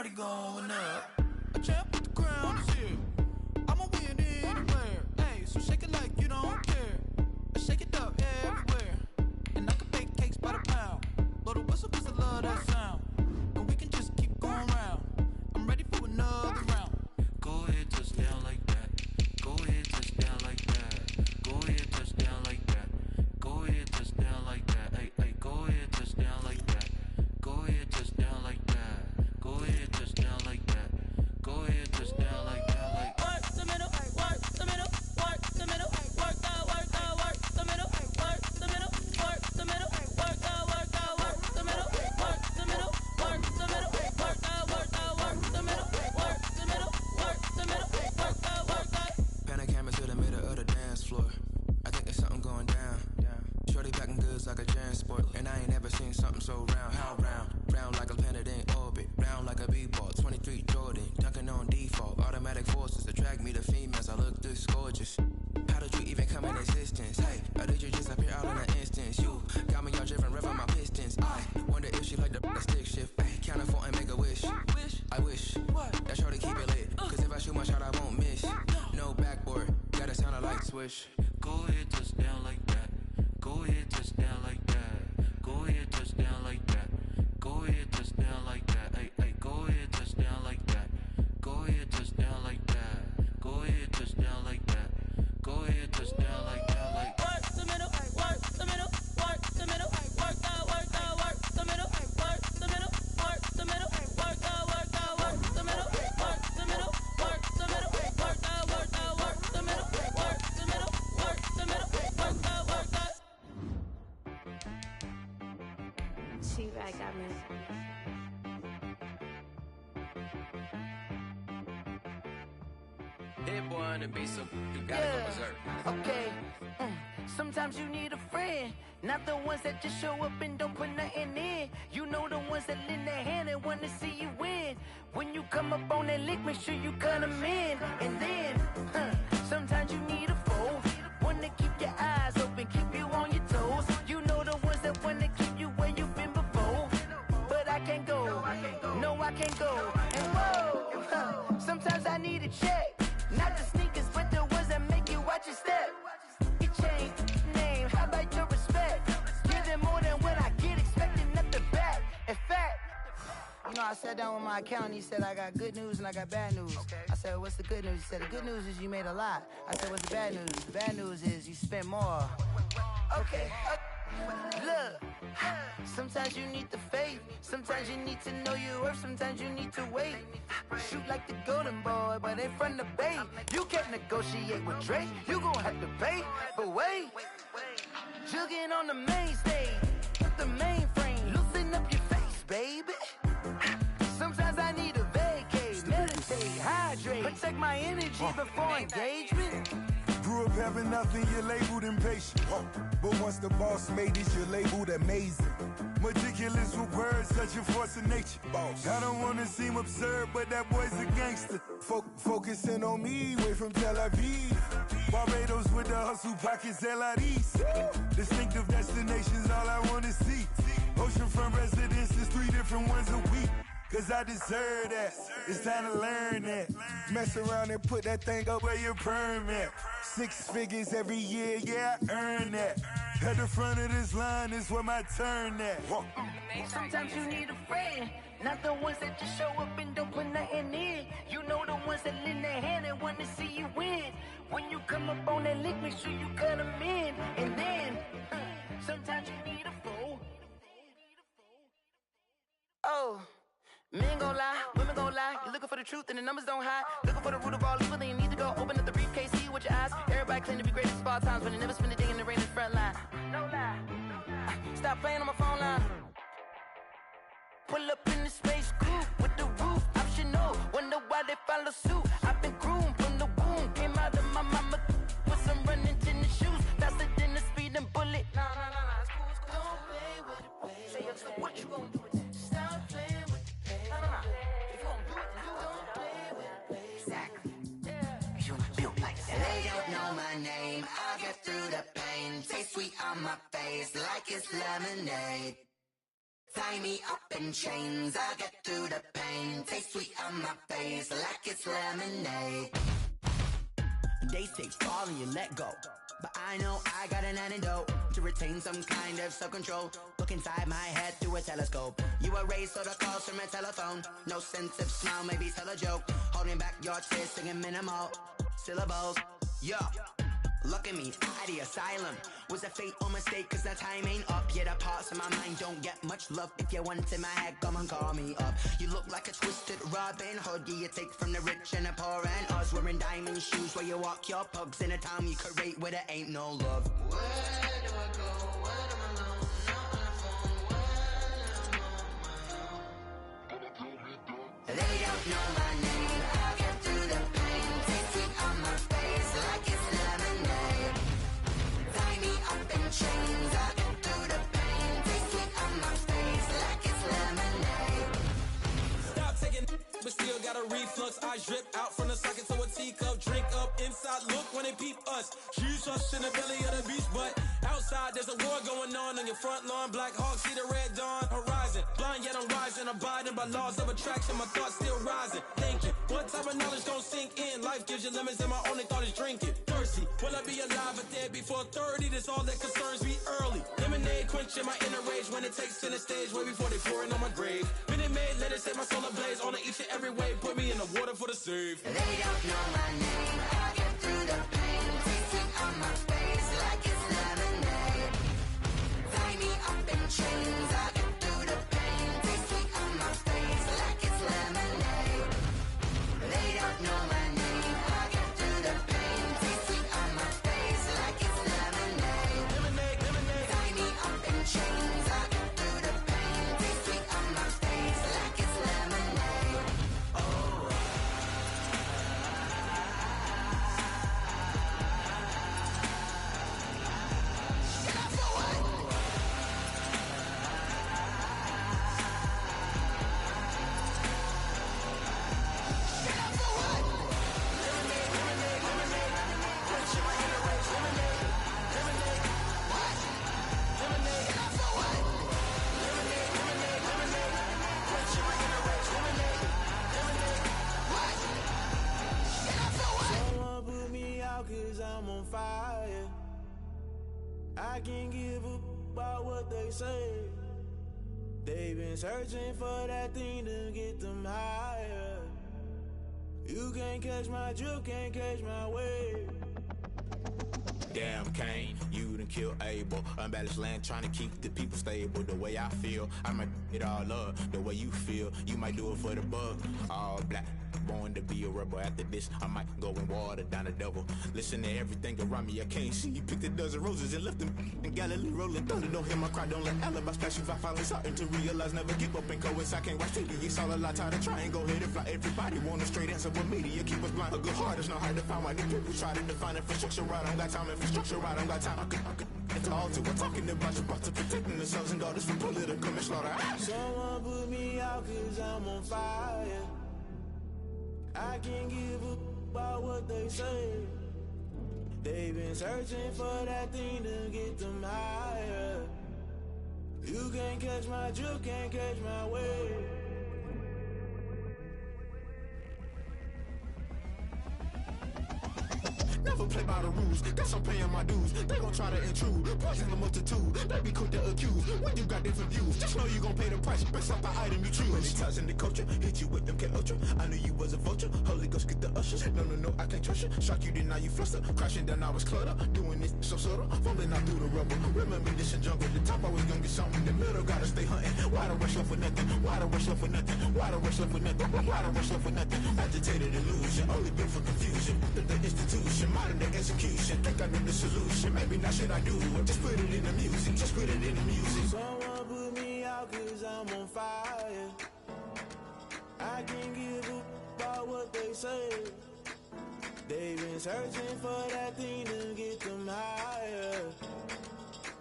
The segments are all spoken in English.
party going up. A champ with the crown is here. I'ma win anywhere. Hey, so shake it like you don't care. Shake it up everywhere. And I can bake cakes by the pound. Blow the whistle 'cause I love that sound. And we can just keep going round. I'm ready for another round. Go ahead, touch down like that. Go ahead, touch down like that. Go ahead, touch down like that. Go ahead, touch down like that. Hey, hey, go ahead, touch down like that. Go ahead, touch down like that. Go ahead, touch down like that. Go ahead, touch down like that. Like work the middle, work the middle, work the middle, work that, work that, work the middle, work the middle, work the middle, work that, work that, work the middle, work the middle, work the middle, work that, work that, work the middle, work the middle, work the middle, work that, work that. Pan a camera to the middle of the dance floor. I think there's something going down. Shorty packing goods like a transport, and I ain't never seen something so round. How round? Round like a planet in orbit, round like a b-ball. 23 Jordan, dunking on default. Automatic forces attract me to females. I look this gorgeous. How did you even come in existence? Hey, or did you just appear out in an instance? You got me all driven, revving my pistons. I wonder if she like the stick shift. Hey, count it 4 and make a wish. I wish that shorty keep it lit. 'Cause if I shoot my shot, I won't miss. No backboard, gotta sound a light switch. Go ahead, touch down like that. Go ahead, touch down like that. Go ahead, touch down like that. Go ahead, touch down like that. Hey, hey, go ahead, touch down like that. Go ahead, touch down like that. Go ahead, touch down like that. Go ahead, touch down like that. Like work the middle, work the middle, work the middle, work that, work that, work the middle, work the middle, work the middle, work that, work that, work the middle, work the middle, work the middle, work that, work that, work the middle, work the middle, work the middle, work that, work that. T-Rag got me. Hit boy on the beat, so you gotta go berserk. Okay. Sometimes you need a friend, not the ones that just show up and don't put nothing in. You know the ones that lend their hand and wanna see you win. When you come up on that lick, make sure you cut them in. And then, sometimes you need a foe, one to keep your eyes open, keep you on your toes. You know the ones that wanna keep you where you've been before. But I can't go, no I can't go. And whoa, sometimes I need a check. Not the sneakers, but the ones that make you watch your step. Your chain, name, how about your respect? Give them more than what I get, expecting nothing back. In fact, you know, I sat down with my accountant, he said I got good news and I got bad news. I said, what's the good news? He said, the good news is you made a lot. I said, what's the bad news? The bad news is you spent more. Okay, look, sometimes you need the faith, sometimes you need to know your worth, sometimes you need to wait. Shoot like the golden boy, but in front of the bay. You can't negotiate with Drake, you gon' have to pay. But wait, jugging on the main stage, the mainframe, loosen up your face, baby. Sometimes I need a vacate, meditate, hydrate, protect my energy before engagement. Grew up having nothing, you're labeled impatient. But once the boss made it, you're labeled amazing. Meticulous with words, such a force of nature. I don't wanna seem absurd, but that boy's a gangster. Focusing on me, way from Tel Aviv. Barbados with the hustle pockets, LIDs. Distinctive destinations, all I wanna see. Oceanfront residences, 3 different ones a week. 'Cause I deserve that, it's time to learn that. Mess around and put that thing up where your permit. 6 figures every year, yeah, I earn that. At the front of this line is where my turn at. Sometimes you need a friend, not the ones that just show up and don't put nothing in. You know the ones that lend their hand and want to see you win. When you come up on that lick, make sure you cut them in. And then, sometimes you need a foe. Oh. Men gon' lie, women gon' lie. You're looking for the truth and the numbers don't hide. Looking for the root of all evil, then you need to go open up the briefcase, see with your eyes. Everybody claim to be great at all times, but they never spend a day in the rain in the front line. No lie. Stop playing on my phone line. Pull up in the space coupe with the roof optional. Wonder why they follow suit. I've been groomed from the womb. Came out of my mama with some running tennis shoes. Faster than the speeding bullet. Nah, it's cool, it's cool. Don't play with it, baby. Say, so what you gon' do with it? Stop playing with it, baby. Nah. If you gon' do it, then you don't play with it, baby. Exactly. Yeah. You built like that. They don't know my name. I get through the pain. Taste sweet on my face like it's lemonade. Tie me up in chains, I get through the pain. Taste sweet on my face like it's lemonade. They say fall and you let go, but I know I got an antidote to retain some kind of self-control. Look inside my head through a telescope. You erase all the calls from a telephone. No sense of smile, maybe tell a joke. Holding back your tears, singing minimal syllables. Yo, look at me, out of the asylum. Was a fate or mistake, cause the time ain't up. Yeah, the parts of my mind don't get much love. If you want in my head, come and call me up. You look like a twisted Robin Hood. Yeah, you take from the rich and the poor and us. Wearing diamond shoes where you walk your pugs. In a town you create where there ain't no love. Where do I go? When I'm alone? Not on the phone. When I'm on my own. They don't know my name. I'll get through the pain. Taste sweet on my face like it's lemonade. Tie me up in chains. I'll get through the pain. Taste sweet on my face like it's lemonade. Stop taking but still got a reflux. Eyes drip out from the socket to a teacup. Drink up inside, look when they peep us. She's us in the belly of the beast, but outside there's a war going on your front lawn. Black Hawk, see the red dawn horizon. Blind yet I'm rising, abiding by laws of attraction. My thoughts still rising, thinking what type of knowledge gon' sink in? Life gives you lemons and my only thought is drinking. Thirsty, will I be alive or dead before 30? That's all that concerns me early. Lemonade quenching my inner rage when it takes center stage way before they pour it on my grave. Minute Maid, let it set my soul ablaze on each and every way. Put me in the water for the save. They don't know my name. I get through the pain. Taste sweet on my face like it's lemonade. Tie me up in chains. I get through the pain. Taste sweet on my face like it's lemonade. They don't know my name. I get through the pain. Taste sweet on my face like it's lemonade. Lemonade, lemonade. Tie me up in chains. I get through the pain. Taste sweet on my face like it's lemonade. Someone put me out cause I'm on fire. I can't give up about what they say. They've been searching for that thing to get them higher. You can't catch my drift, can't catch my wave. Damn, Kane, you done killed Abel. Unbalanced land trying to keep the people stable. The way I feel, I might it all up. The way you feel, you might do it for the bug. All black, born to be a rebel. After this, I might go and water down the devil. Listen to everything around me, I can't see. You picked a dozen roses and left them in Galilee rolling thunder. Don't hear my cry, don't let alibis flash. If I finally starting to realize, never give up and coincide. Can't watch TV, it's all a lot. Tired of trying, go ahead and fly. Everybody want a straight answer, but media keep us blind. A good heart is not hard to find. Why these people try to define infrastructure right? I don't got time, infrastructure right, I don't got time. I could it's all to. We're talking about your about to protecting the sons and daughters from political and slaughter. Someone put me out cause I'm on fire. I can't give up about what they say. They've been searching for that thing to get them higher. You can't catch my drift, can't catch my wave. Never play by the rules, guess I'm paying my dues. They gon' try to intrude, poison the multitude. They be quick to accuse, when you got different views. Just know you gon' pay the price, based off the item you choose. Many times in the culture, hit you with them K Ultra. I knew you was a vulture, Holy Ghost get the ushers. No, I can't trust you. Shock you, then now you fluster. Crashing down, I was clutter. Doing this so subtle, falling out through the rubble. Remember this in jungle, the top I was gonna get something. The middle gotta stay hunting. Why the rush left for nothing? Why the rush left for nothing? Why the rush left for nothing? Why the rush left for nothing? Agitated illusion, only built for confusion. The institution, modern day execution. Think I know the solution. Maybe not should I do it? Just put it in the music. Just put it in the music. Someone put me out cause I'm on fire. I can't give up about what they say. They've been searching for that thing to get them higher.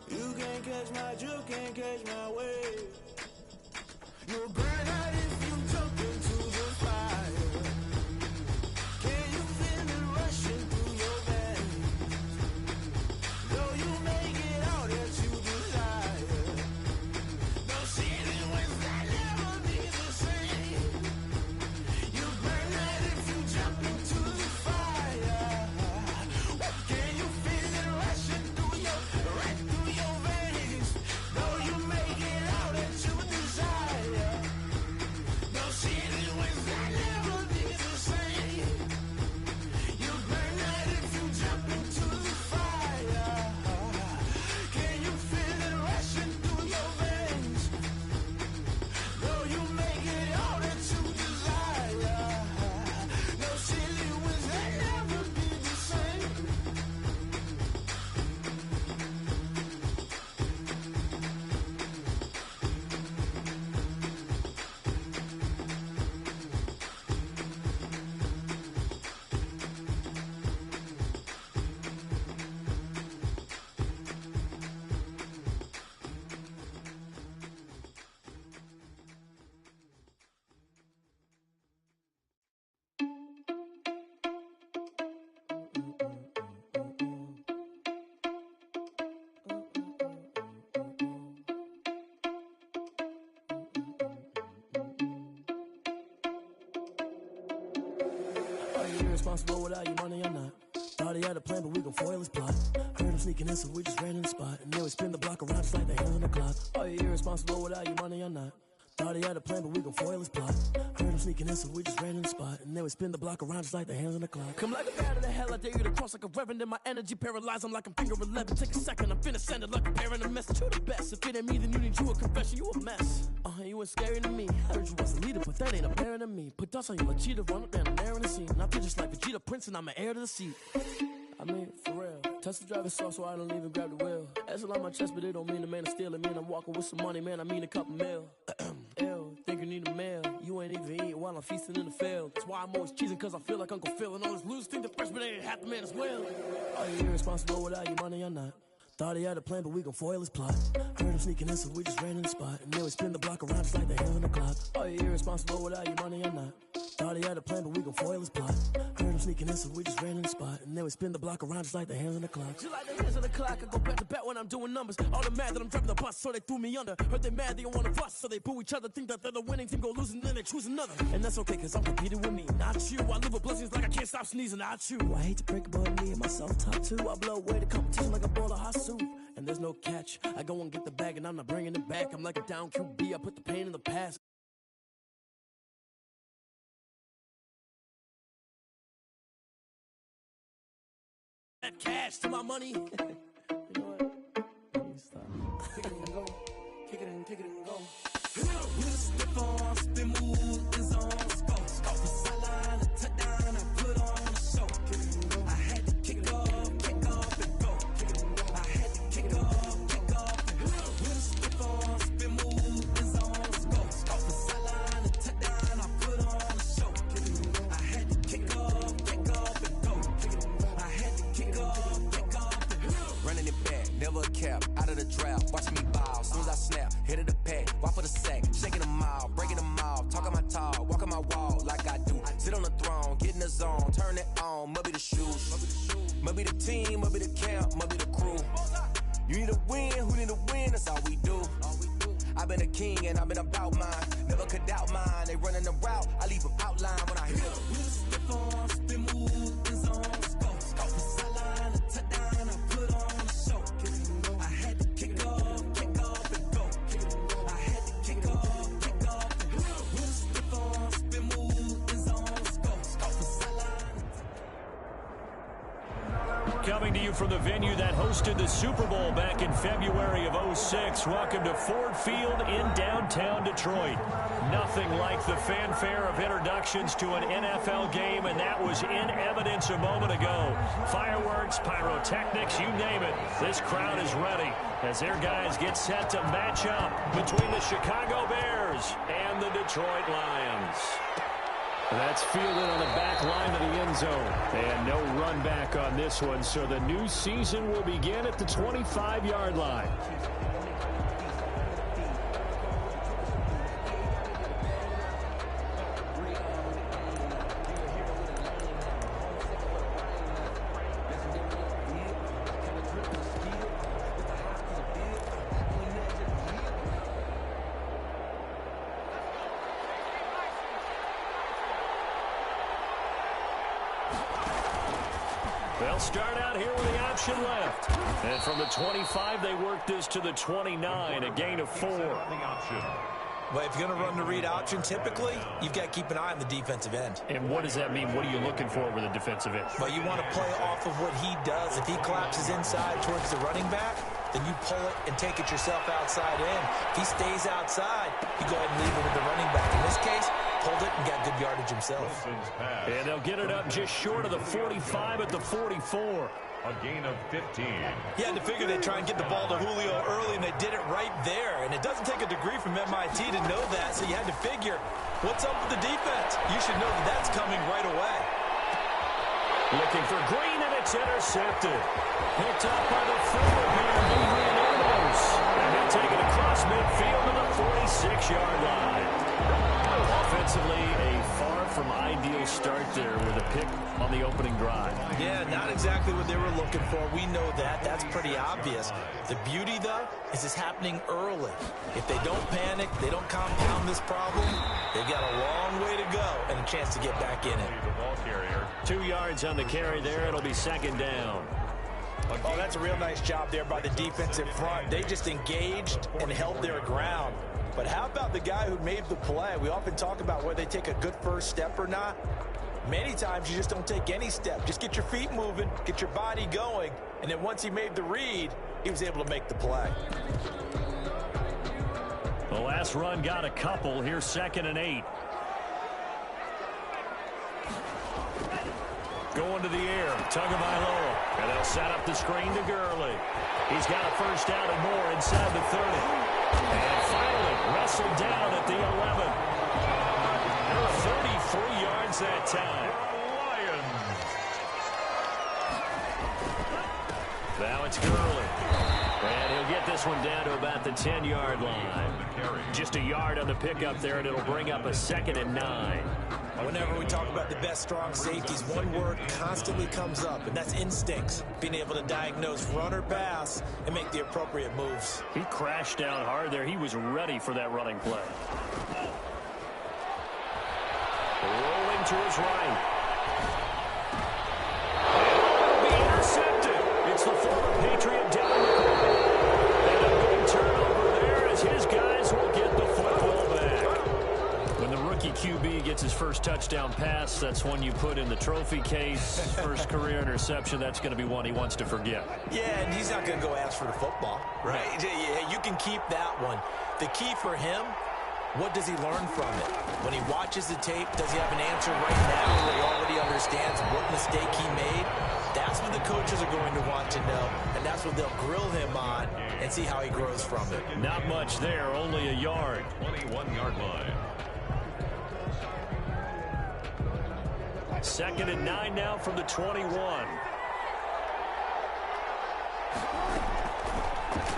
You can't catch my drift, can't catch my wave. You'll burn out if you jump into the fire. Can you feel it rushing through your veins? Though you make it all that you desire, don't see anyone you irresponsible without your money or not? Thought he had a plan, but we gon' foil his plot. Heard him sneaking in, so we just ran in the spot. And then we spin the block around just like the hands on the clock. Are you irresponsible without your money or not? Thought he had a plan, but we gon' foil his plot. Heard him sneaking in, so we just ran in the spot. And then we spin the block around just like the hands on the clock. Come like a bat of the hell, I dare you to cross like a reverend. In my energy paralyzed, I'm like I'm finger 11. Take a second, I'm finna send it like a parent a message. You the best, if it ain't me, then you need you a confession. You a mess. You ain't scary to me. Heard you was a leader, but that ain't apparent to me. Put dust on you like cheetah, run up down and there in the scene. And I feel just like Vegeta Prince, and I'm an heir to the seat. I mean, for real. Touch the driver's soft, so I don't even grab the wheel. That's on my chest, but it don't mean the man is stealing. Mean I'm walking with some money, man. I mean a couple mil. Ew, think you need a meal. You ain't even eating while I'm feasting in the field. That's why I'm always cheesing, cause I feel like Uncle Phil. And all this loose think the freshman ain't half the man as well. Are you irresponsible without your money or not? Thought he had a plan, but we gon' foil his plot. Heard him sneaking in, so we just ran in the spot. And then we spin the block around just like the hands on the clock. Are you irresponsible without your money or not? Thought he had a plan, but we gon' foil his plot. Heard him sneaking in, so we just ran in the spot. And then we spin the block around just like the hands on the clock. Just like the hands on the clock, I go back to back when I'm doing numbers. All the mad that I'm driving the bus, so they threw me under. Heard they mad, they don't wanna bust, so they boo each other. Think that they're the winning team, go losing, then they choose another. And that's okay, cause I'm competing with me, not you. I live with blessings like I can't stop sneezing, not you. I hate to break it, but me and myself top two. I blow away the competition like a bowl of hot soup. And there's no catch. I go and get the bag and I'm not bringing it back. I'm like a down QB, I put the pain in the past. That cash to my money. You know what? Let me stop. Kick it and go. Kick it and go. With a stiff on, spin move, is on, go. The sideline, a touchdown, I put on the show. I had to kick off and go. I had to kick off and go. With a stiff on, spin move, is on, go. The sideline, a touchdown, I put on the show. I had to kick off and go. I had to kick off and go. Running it back, never a cap, out of the draft. Watch me ball, soon as I snap, hit of the pack, walk for the sack, shaking them out, breaking them off, talking my talk, walking my wall like I do. Sit on the throne, get in the zone, turn it on, must be the shoes, must be the team, must be the camp, must be the crew. You need a win, who need a win, that's all we do. I've been a king and I've been about mine, never could doubt mine. They running the route, I leave them outline when I hit them. With a step on, spin move, is on, go. The sideline, a touchdown, I put on the show. I had to kick off and go. I had to kick off and go. With a step on, spin move, is on, go. The sideline. Coming to you from the venue that hosted the Super Bowl back in February of 06. Welcome to Ford Field in downtown Detroit. Nothing like the fanfare of introductions to an NFL game, and that was in evidence a moment ago. Fireworks, pyrotechnics, you name it. This crowd is ready as their guys get set to match up between the Chicago Bears and the Detroit Lions. That's fielded on the back line of the end zone. And no run back on this one, so the new season will begin at the 25-yard line. They'll start out here with the option left. And from the 25, they work this to the 29, a gain of 4. Well, if you're going to run the read option, typically, you've got to keep an eye on the defensive end. And what does that mean? What are you looking for with a defensive end? Well, you want to play off of what he does. If he collapses inside towards the running back, then you pull it and take it yourself outside in. If he stays outside, you go ahead and leave it with the running back. In this case, pulled it and got good yardage himself. And they'll get it up just short of the 45 at the 44. A gain of 15. Yeah, to figure they'd try and get the ball to Julio early, and they did it right there. And it doesn't take a degree from MIT to know that, so you had to figure, what's up with the defense? You should know that that's coming right away. Looking for Green, and it's intercepted. Picked up by the forward here, Adrian Amos. And he'll take it across midfield to the 46-yard line. Offensively, a far from ideal ideal start there with a pick on the opening drive. Yeah, not exactly what they were looking for. We know that. That's pretty obvious. The beauty, though, is it's happening early. If they don't panic, they don't compound this problem, they've got a long way to go and a chance to get back in it. 2 yards on the carry there. It'll be second down. Oh, that's a real nice job there by the defensive front. They just engaged and held their ground. But how about the guy who made the play? We often talk about whether they take a good first step or not. Many times you just don't take any step. Just get your feet moving, get your body going, and then once he made the read, he was able to make the play. The last run got a couple. Here's 2nd and 8. Going to the air, Tagovailoa, and they'll set up the screen to Gurley. He's got a first down and more inside the 30. And finally wrestled down at the 11. They're 33 yards that time. Lions. Now it's Gurley. And he'll get this one down to about the 10-yard line. Just a yard on the pickup there, and it'll bring up a 2nd and 9. Whenever we talk about the best strong safeties, one word constantly comes up, and that's instincts. Being able to diagnose run or pass and make the appropriate moves. He crashed down hard there. He was ready for that running play. Rolling to his right. And be intercepted. It's the former Patriot down the court. And a big turnover there as his guys will get the football back. When the rookie QB gets his first touchdown pass, that's one you put in the trophy case. First career interception, that's going to be one he wants to forget. Yeah, and he's not going to go ask for the football, right? Yeah, you can keep that one. The key for him, what does he learn from it? When he watches the tape, does he have an answer right now where he already understands what mistake he made? That's what the coaches are going to want to know, and that's what they'll grill him on and see how he grows from it. Not much there, only a yard. 21-yard line. 2nd and 9 now from the 21.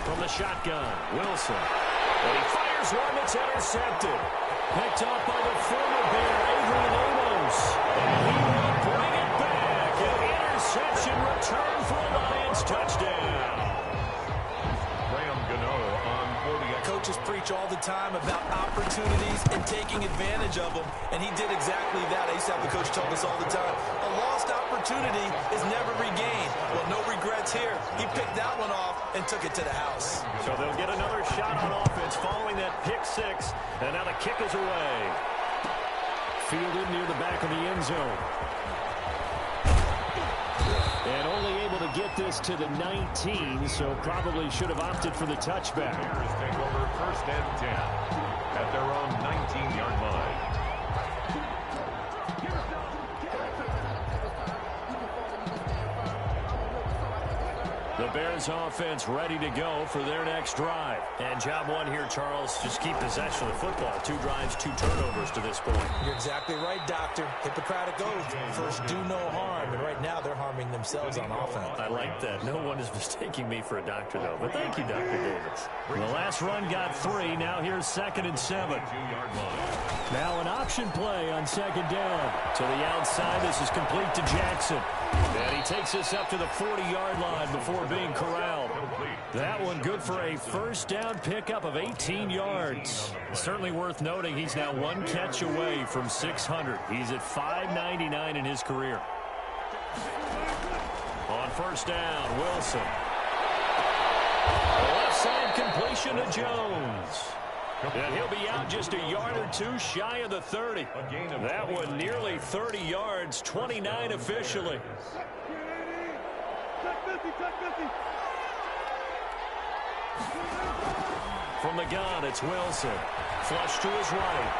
From the shotgun, Wilson. And he fires one that's intercepted. Picked off by the former Bear, Adrian Amos. And he will bring it back. An interception return for a Lions touchdown. Coaches preach all the time about opportunities and taking advantage of them, and he did exactly that. I used to have the coach tell us all the time, a lost opportunity is never regained. Well, no regrets here. He picked that one off and took it to the house. So they'll get another shot on offense following that pick six, and now the kick is away. Fielded near the back of the end zone. And only able to get this to the 19, so probably should have opted for the touchback. Bears take over 1st and 10 at their own 19-yard line. The Bears offense ready to go for their next drive. And job one here, Charles, just keep possession of the football. 2 drives, 2 turnovers to this point. You're exactly right, Doctor. Hippocratic oath. First, do no harm. And right now, they're harming themselves on offense. I like that. No one is mistaking me for a doctor, though. But thank you, Dr. Davis. The last run got 3. Now here's 2nd and 7. Now an option play on 2nd down. To the outside, this is complete to Jackson. And he takes us up to the 40-yard line before being corralled. That one good for a first down pickup of 18 yards. Certainly worth noting he's now 1 catch away from 600. He's at 599 in his career. On first down, Wilson. Left side completion to Jones. And he'll be out just a yard or 2 shy of the 30. That one nearly 30 yards, 29 officially. From the gun, it's Wilson. Flush to his right.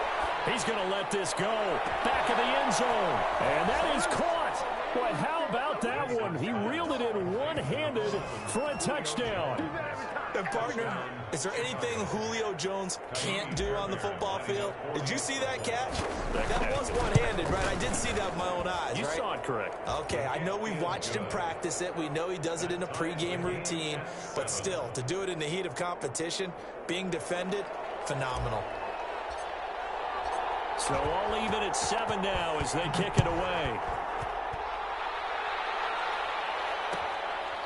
He's going to let this go. Back of the end zone. And that is caught. Boy, how about that one? He reeled it in one-handed for a touchdown. And partner, is there anything Julio Jones can't do on the football field? Did you see that catch? That was one-handed, right? I did see that with my own eyes, You right? saw it correct. Okay, I know we've watched him practice it. We know he does it in a pregame routine. But still, to do it in the heat of competition, being defended, phenomenal. So all even at 7 now as they kick it away.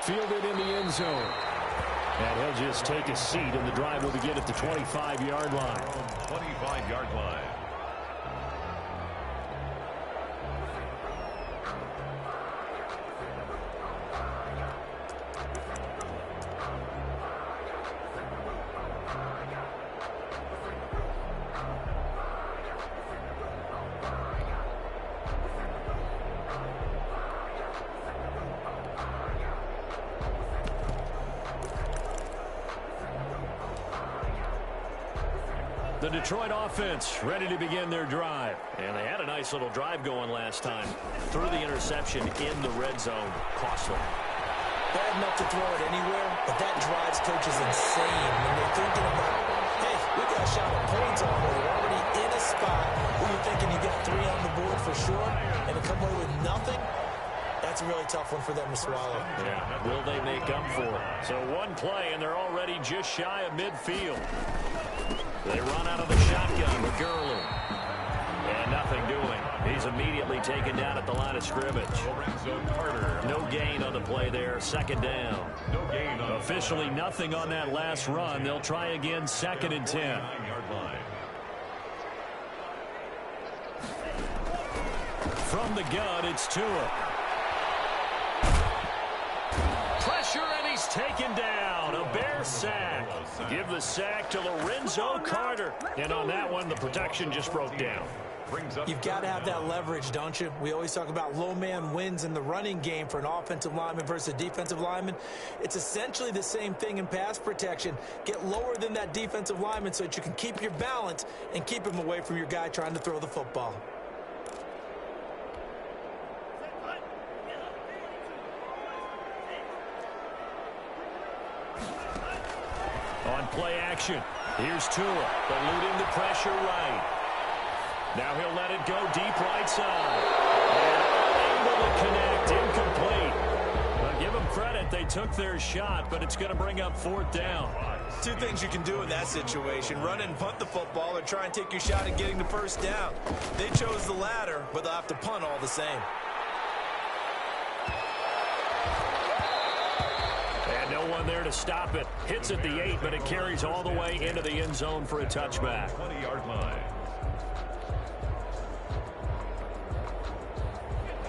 Fielded in the end zone. And he'll just take a seat, and the drive will begin at the 25-yard line. 25-yard line. The Detroit offense ready to begin their drive. And they had a nice little drive going last time. Threw the interception in the red zone. Costly. Bad enough to throw it anywhere, but that drives coaches insane when they're thinking about, hey, we got a shot at points on where they're already in a spot where you're thinking you got 3 on the board for sure, and to come away with nothing, that's a really tough one for them to swallow. Yeah, will they make up for it? So one play, and they're already just shy of midfield. They run out of the shotgun with Gurley. And nothing doing. He's immediately taken down at the line of scrimmage. No gain on the play there. Second down. Officially nothing on that last run. They'll try again, 2nd and 10. From the gun, it's Tua. Pressure, and he's taken down. A Bear sack. Give the sack to Lorenzo Carter. And on that one, the protection just broke down. You've got to have that leverage, don't you? We always talk about low man wins in the running game for an offensive lineman versus a defensive lineman. It's essentially the same thing in pass protection. Get lower than that defensive lineman so that you can keep your balance and keep him away from your guy trying to throw the football. On play action, here's Tua, eluding the pressure right. Now he'll let it go deep right side. And able to connect, incomplete. Well, give them credit, they took their shot, but it's going to bring up 4th down. 2 things you can do in that situation: run and punt the football, or try and take your shot at getting the 1st down. They chose the latter, but they'll have to punt all the same. And no one there to stop it. Hits at the 8, but it carries all the way into the end zone for a touchback. 20-yard line.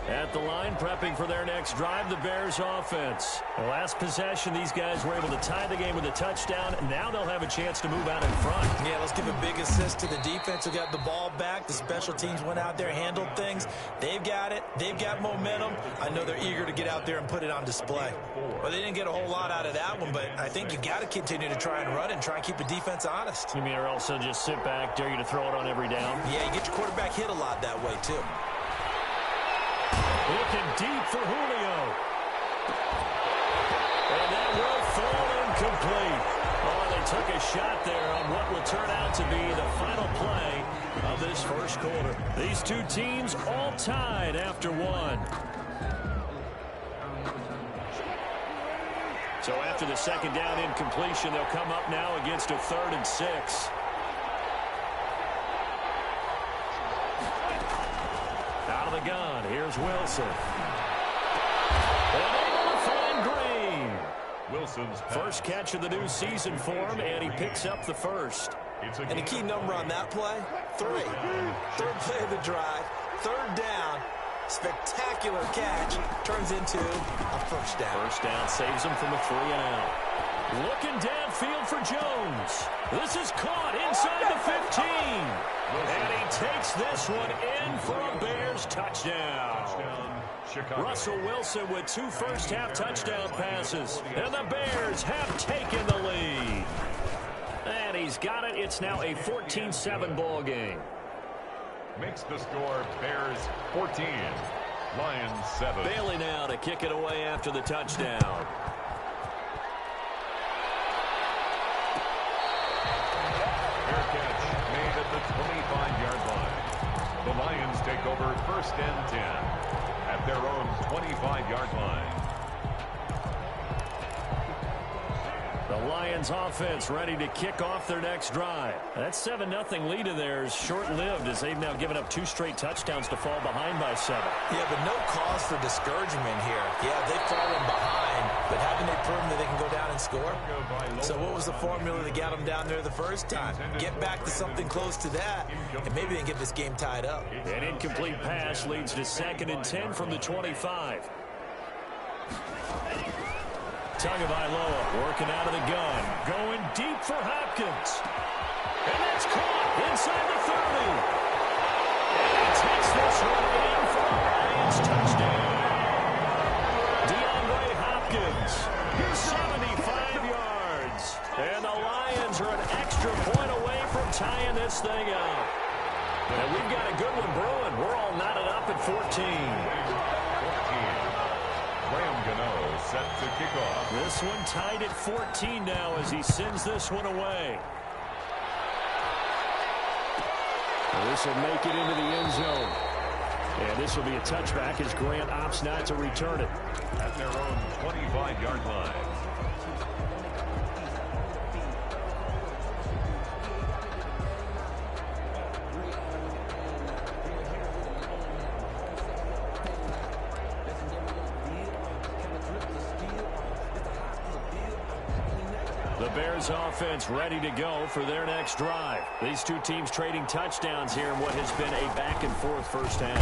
At the line, prepping for their next drive, the Bears offense. The last possession, these guys were able to tie the game with a touchdown. Now they'll have a chance to move out in front. Yeah, let's give a big assist to the defense who got the ball back. The special teams went out there, handled things. They've got it. They've got momentum. I know they're eager to get out there and put it on display. Well, they didn't get a whole lot out of that one, but I think you got to continue to try and run and try and keep the defense honest. You mean, or also just sit back, dare you to throw it on every down? Yeah, you get your quarterback hit a lot that way, too. Looking deep for Julio. And that will fall incomplete. Oh, they took a shot there on what will turn out to be the final play of this first quarter. These 2 teams all tied after 1. So after the 2nd down incompletion, they'll come up now against a 3rd and 6. Out of the gun, here's Wilson. And able to find Green. Wilson's first catch of the new season for him, and he picks up the 1st. And the key number on that play, 3. 3rd play of the drive, 3rd down. Spectacular catch turns into a 1st down. 1st down saves him from a 3 and out. Looking downfield for Jones. This is caught inside the 15. And he takes this one in for a Bears touchdown. Russell Wilson with 2 first-half touchdown passes. And the Bears have taken the lead. And he's got it. It's now a 14-7 ball game. Makes the score Bears 14, Lions 7. Bailey now to kick it away after the touchdown. Fair catch made at the 25-yard line. The Lions take over 1st and 10 at their own 25-yard line. The Lions offense ready to kick off their next drive. That 7-0 lead of theirs short-lived as they've now given up 2 straight touchdowns to fall behind by 7. Yeah, but no cause for discouragement here. Yeah, they've fallen behind, but haven't they proven that they can go down and score? So what was the formula that got them down there the first time? Get back to something close to that, and maybe they can get this game tied up. An incomplete pass leads to 2nd and 10 from the 25. Tagovailoa working out of the gun. Going deep for Hopkins. And that's caught inside the 30. And he takes this one in for a Lions touchdown. DeAndre Hopkins, 75 yards. And the Lions are an extra point away from tying this thing up. And we've got a good one brewing. We're all knotted up at 14. Set to kick off. This one tied at 14 now as he sends this one away. Well, this will make it into the end zone. And this will be a touchback as Grant opts not to return it. At their own 25-yard line. Bears offense ready to go for their next drive. These two teams trading touchdowns here in what has been a back-and-forth first half.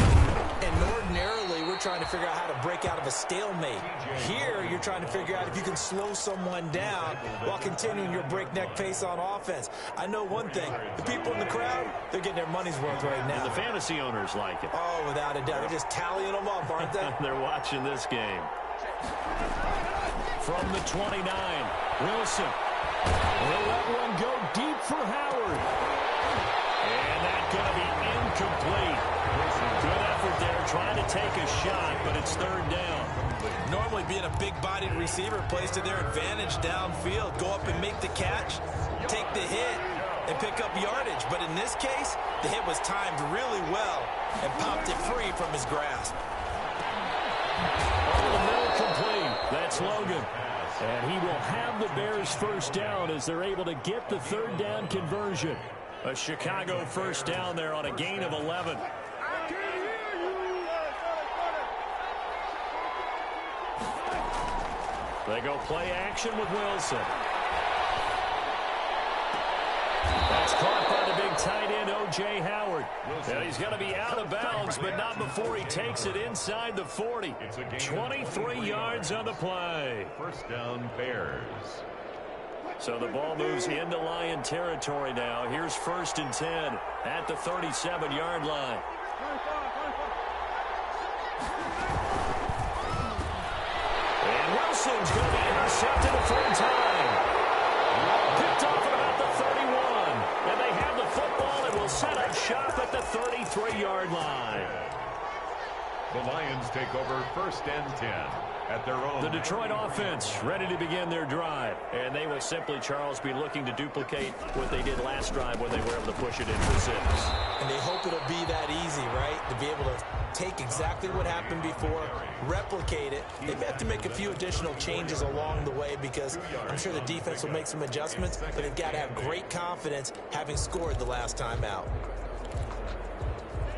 And ordinarily, we're trying to figure out how to break out of a stalemate. Here, you're trying to figure out if you can slow someone down while continuing your breakneck pace on offense. I know one thing. The people in the crowd, they're getting their money's worth right now. And the fantasy owners like it. Oh, without a doubt. They're just tallying them up, aren't they? They're watching this game. From the 29, Wilson. He'll let one go deep for Howard. And that's going to be incomplete. Good effort there trying to take a shot, but it's 3rd down. Normally being a big-bodied receiver plays to their advantage downfield. Go up and make the catch, take the hit, and pick up yardage. But in this case, the hit was timed really well and popped it free from his grasp. Over the middle complete. That's Logan. And he will have the Bears first down as they're able to get the 3rd down conversion. A Chicago first down there on a gain of 11. They go play action with Wilson. That's caught by the big tight end, O.J. Howard. And he's going to be out of bounds, but not before he takes it inside the 40. 23 yards on the play. First down, Bears. So the ball moves into Lion territory now. Here's 1st and 10 at the 37-yard line. And Wilson's going to be intercepted a 3rd time. Picked off at about the 31. And they have the football and will set up shop at the 33-yard line. The Lions take over 1st and 10 at their own. The Detroit offense ready to begin their drive. And they will simply, Charles, be looking to duplicate what they did last drive when they were able to push it in for 6. And they hope it'll be that easy, right? To be able to take exactly what happened before, replicate it. They may have to make a few additional changes along the way because I'm sure the defense will make some adjustments, but they've got to have great confidence having scored the last time out.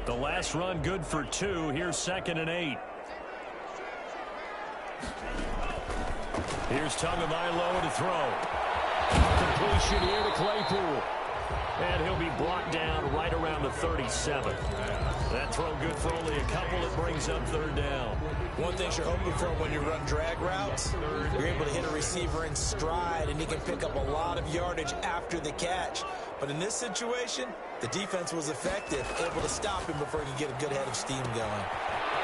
The last run good for 2. Here's 2nd and 8. Here's Tagovailoa to throw. Completion here to Claypool. And he'll be brought down right around the 37. That throw good for only a couple. It brings up 3rd down. One thing you're hoping for when you run drag routes, you're able to hit a receiver in stride, and he can pick up a lot of yardage after the catch. But in this situation, the defense was effective, able to stop him before he could get a good head of steam going.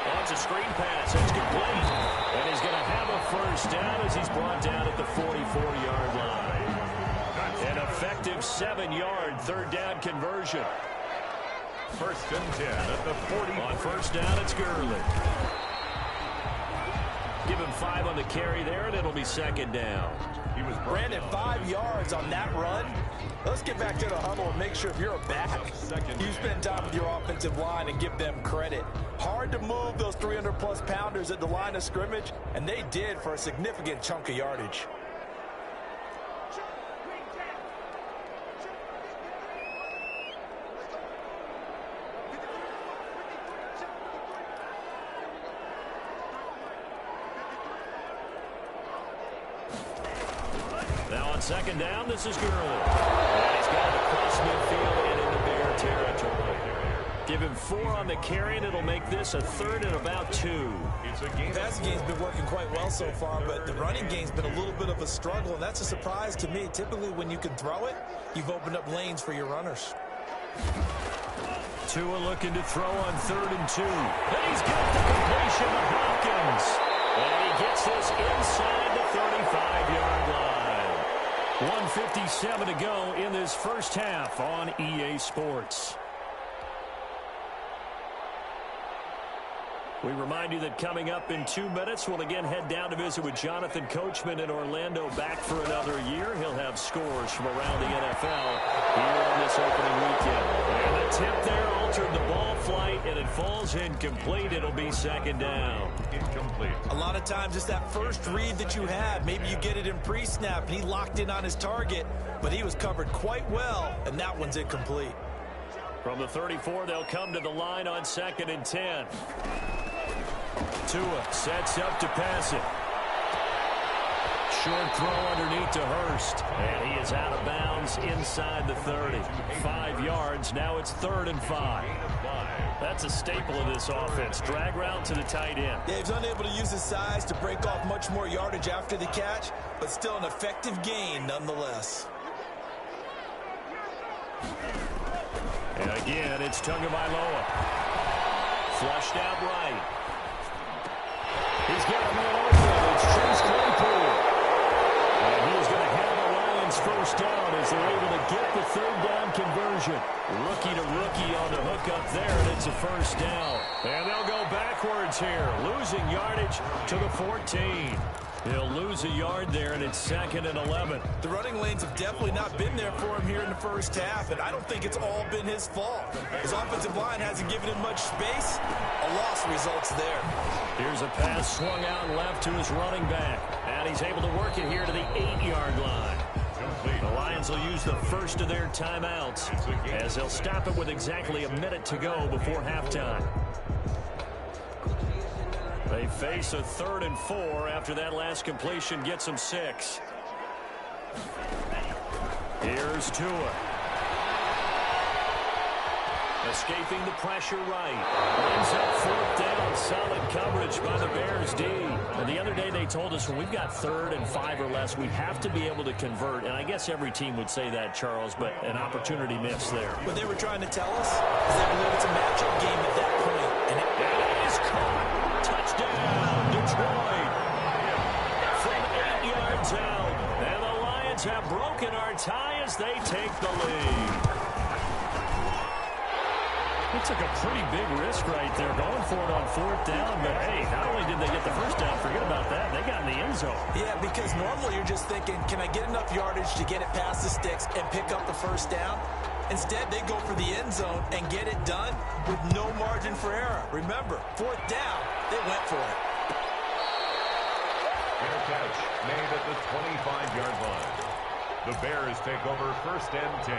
Well, it's a screen pass. It's complete. And he's going to have a 1st down as he's brought down at the 44-yard line. An effective 7-yard 3rd down conversion. 1st and 10 at the 40. On 1st down, it's Gurley. Give him 5 on the carry there, and it'll be 2nd down. He was Brandon, 5 yards on that run. Let's get back to the huddle and make sure if you're a back, you spend time with your offensive line and give them credit. Hard to move those 300-plus pounders at the line of scrimmage, and they did for a significant chunk of yardage. On second down, this is Gurley. And he's got it across midfield and into Bear territory. Give him 4 on the carry, and it'll make this a 3rd and about 2. The passing game's been working quite well so far, but the running game's been a little bit of a struggle, and that's a surprise to me. Typically, when you can throw it, you've opened up lanes for your runners. Tua looking to throw on 3rd and 2. And he's got the completion to Hopkins. And he gets this inside the 35-yard line. 1:57 to go in this first half on EA Sports. We remind you that coming up in 2 minutes, we'll again head down to visit with Jonathan Coachman in Orlando, back for another year. He'll have scores from around the NFL here on this opening weekend. And the tip there altered the ball flight, and it falls incomplete. It'll be second down. Incomplete. A lot of times it's that first read that you have. Maybe you get it in pre-snap, and he locked in on his target, but he was covered quite well, and that one's incomplete. From the 34, they'll come to the line on 2nd and 10. Tua sets up to pass it. Short throw underneath to Hurst. And he is out of bounds inside the 30. 5 yards. Now it's 3rd and 5. That's a staple of this offense. Drag route to the tight end. Yeah, he's unable to use his size to break off much more yardage after the catch, but still an effective gain nonetheless. And again, it's Tagovailoa. Flushed out right. He's got a man open. It's Chase Claypool. And he is going to have the Lions first down as they're able to get the 3rd down conversion. Rookie to rookie on the hook up there, and it's a first down. And they'll go backwards here, losing yardage to the 14. He'll lose a yard there, and it's 2nd and 11. The running lanes have definitely not been there for him here in the first half, and I don't think it's all been his fault. His offensive line hasn't given him much space. A loss results there. Here's a pass swung out left to his running back, and he's able to work it here to the 8-yard line. The Lions will use the first of their timeouts as they'll stop it with exactly a minute to go before halftime. They face a 3rd and 4 after that last completion gets them 6. Here's Tua. Escaping the pressure right. Ends up 4th down. Solid coverage by the Bears D. And the other day they told us when we've got 3rd and 5 or less, we have to be able to convert. And I guess every team would say that, Charles, but an opportunity missed there. What they were trying to tell us is they believe it's a matchup game at that point. And it is caught. Touchdown, Detroit. From 8 yards out. And the Lions have broken our tie as they take the lead. He took a pretty big risk right there going for it on 4th down. But, hey, not only did they get the first down, forget about that, they got in the end zone. Yeah, because normally you're just thinking, can I get enough yardage to get it past the sticks and pick up the first down? Instead, they go for the end zone and get it done with no margin for error. Remember, 4th down, they went for it. Fair catch made at the 25-yard line. The Bears take over 1st and 10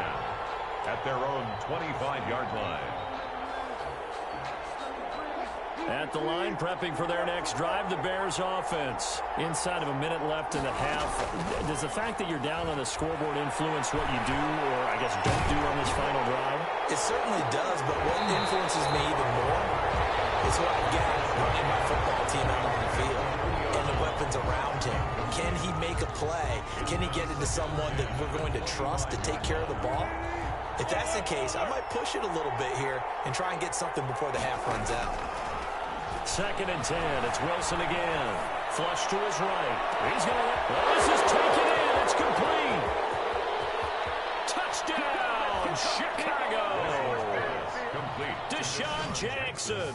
at their own 25-yard line. At the line, prepping for their next drive, the Bears offense. Inside of a minute left in the half, does the fact that you're down on the scoreboard influence what you do, or I guess don't do on this final drive? It certainly does, but what influences me even more is what I get running my football team out on the field and the weapons around him. Can he make a play? Can he get into someone that we're going to trust to take care of the ball? If that's the case, I might push it a little bit here and try and get something before the half runs out. 2nd and 10. It's Wilson again. Flush to his right. He's going to this is taken in. It's complete. Touchdown, Chicago. Complete. Deshaun Jackson.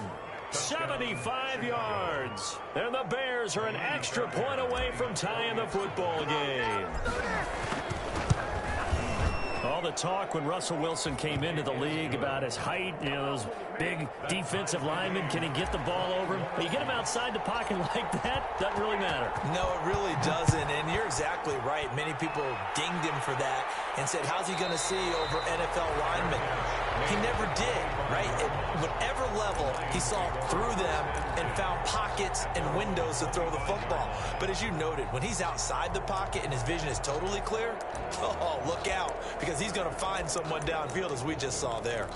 75 yards. And the Bears are an extra point away from tying the football game. All the talk when Russell Wilson came into the league about his height, you know, those big defensive linemen, can he get the ball over him? You get him outside the pocket like that, doesn't really matter. No, it really doesn't, and you're exactly right. Many people dinged him for that and said, how's he going to see over NFL linemen? He never did, right? At whatever level, he saw through them and found pockets and windows to throw the football. But as you noted, when he's outside the pocket and his vision is totally clear, oh, look out, because he's going to find someone downfield, as we just saw there.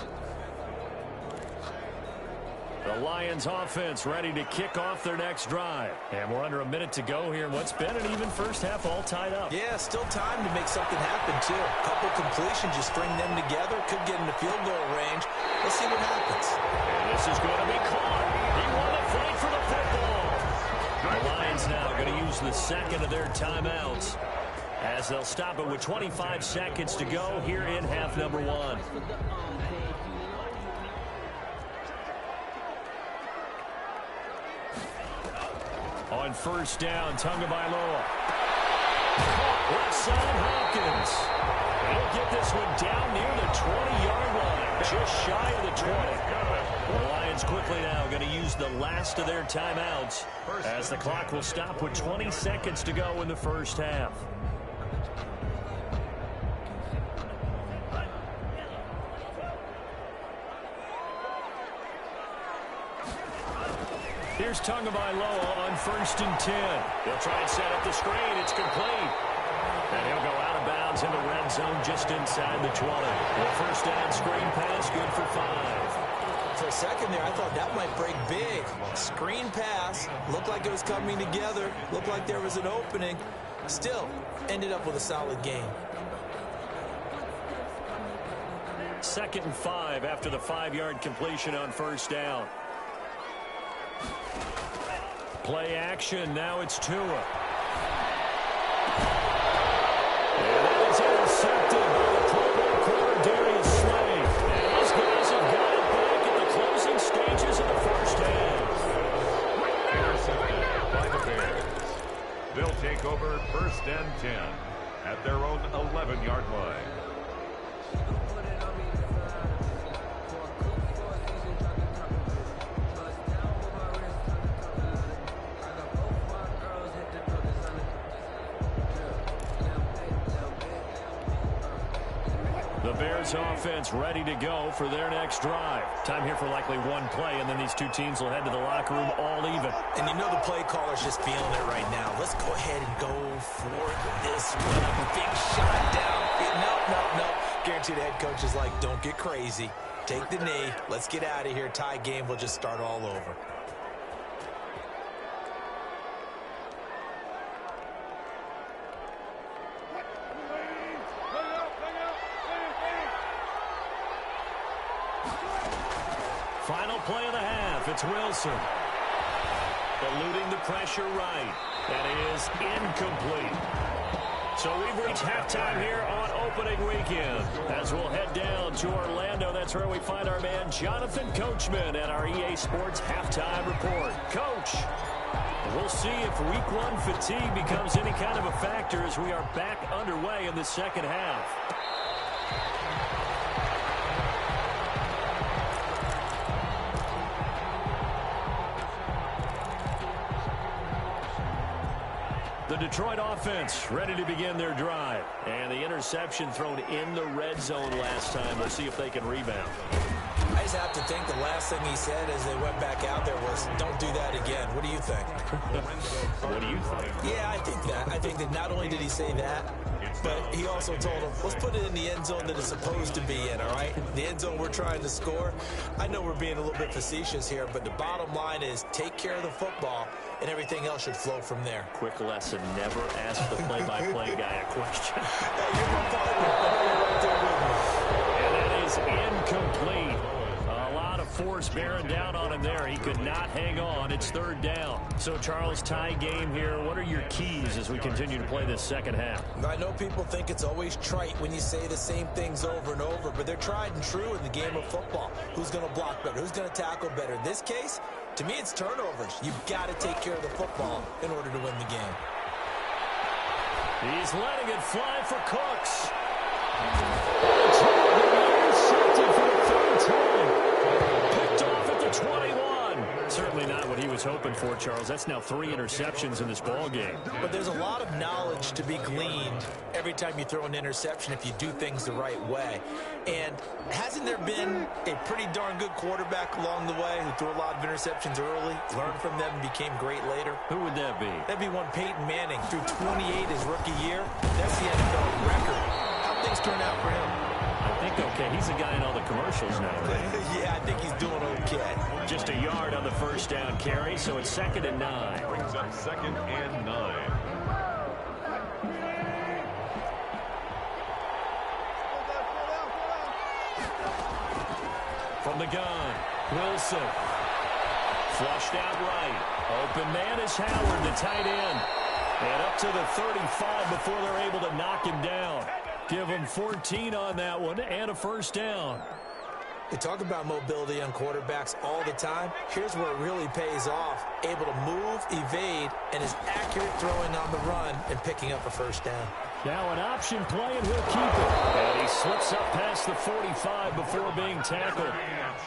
The Lions offense ready to kick off their next drive. And we're under a minute to go here in what's been an even first half, all tied up. Yeah, still time to make something happen, too. A couple completions, just string them together. Could get into field goal range. Let's see what happens. And this is going to be caught. He won the fight for the football. The Lions now going to use the second of their timeouts as they'll stop it with 25 seconds to go here in half number 1. On first down, Tagovailoa. Left side, Hopkins. He'll get this one down near the 20-yard line, just shy of the 20. The Lions quickly now going to use the last of their timeouts as the clock will stop with 20 seconds to go in the first half. Here's Tagovailoa on first and 10. He'll try and set up the screen. It's complete. And he'll go out of bounds in the red zone just inside the 20. The first down screen pass, good for 5. For a second there, I thought that might break big. Screen pass. Looked like it was coming together. Looked like there was an opening. Still, ended up with a solid game. 2nd and 5 after the 5-yard completion on first down. Play action. Now it's Tua. And that is intercepted by the Pro Bowl corner, Darius Slay. And these guys have got it back at the closing stages of the first half. Intercepted by the Bears. They'll take over first and 10 at their own 11-yard line. The Bears offense ready to go for their next drive. Time here for likely one play, and then these two teams will head to the locker room all even. And you know the play caller's just feeling it right now. Let's go ahead and go for this one. A big shot down. No. Guarantee the head coach is like, don't get crazy. Take the knee. Let's get out of here. Tie game. We'll just start all over. Final play of the half. It's Wilson. Eluding the pressure right. That is incomplete. So we've reached halftime here on opening weekend. As we'll head down to Orlando, that's where we find our man Jonathan Coachman at our EA Sports Halftime Report. Coach, we'll see if week 1 fatigue becomes any kind of a factor as we are back underway in the second half. The Detroit offense ready to begin their drive. And the interception thrown in the red zone last time. We'll see if they can rebound. I just have to think the last thing he said as they went back out there was, don't do that again. What do you think? What do you think? Yeah, I think that. I think that not only did he say that, but he also told him, let's put it in the end zone that it's supposed to be in, all right? The end zone we're trying to score. I know we're being a little bit facetious here, but the bottom line is take care of the football, and everything else should flow from there. Quick lesson, never ask the play-by-play guy a question. Hey, you're my partner. You're right there with me. And that is incomplete. A lot of force bearing down on him there. He could not hang on. It's third down. So, Charles, tie game here. What are your keys as we continue to play this second half? I know people think it's always trite when you say the same things over and over, but they're tried and true in the game of football. Who's going to block better? Who's going to tackle better? In this case, to me, it's turnovers. You've got to take care of the football in order to win the game. He's letting it fly for Cooks. Intercepted for the third time. Picked off at the 21. Certainly not what he was hoping for, Charles. That's now 3 interceptions in this ball game. But there's a lot of knowledge to be gleaned every time you throw an interception if you do things the right way. And hasn't there been a pretty darn good quarterback along the way who threw a lot of interceptions early, learned from them, and became great later? Who would that be? That'd be one Peyton Manning. Threw 28 his rookie year. That's the NFL record. How'd things turn out for him? I think okay. He's a guy in all the commercials now, right? Yeah, I think he's doing okay. Just a yard on the first down carry, so it's 2nd and 9. Brings up 2nd and 9. From the gun, Wilson. Flushed out right. Open man is Howard, the tight end. And up to the 35 before they're able to knock him down. Give him 14 on that one and a first down. We talk about mobility on quarterbacks all the time. Here's where it really pays off. Able to move, evade, and is accurate throwing on the run and picking up a first down. Now an option play, and he'll keep it. And he slips up past the 45 before being tackled.